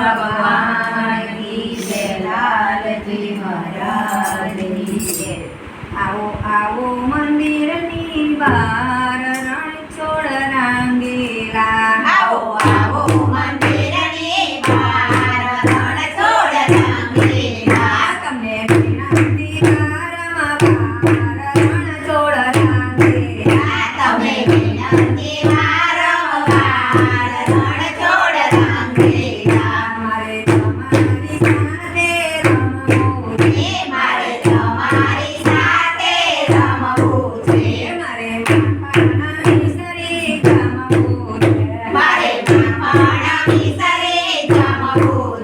ભગવાન કી જય લાલજી મહારાજની જય. આવો આવો મંદિરની બહાર રણછોડ રાંગેલા. આવો આવો મંદિરની બહાર રણછોડ રાંગેલા. તમને વિનંતી વારંવાર રણછોડ રાંગેલા. તમે વિનંતી વારંવાર રણછોડ રાંગેલા. મારે તમારી સાથે રમવું છે. મારે તમારી સાથે રમવું છે. મારે બાપાના વિસરે જમવું છે. મારે બાપાના વિસરે જમવું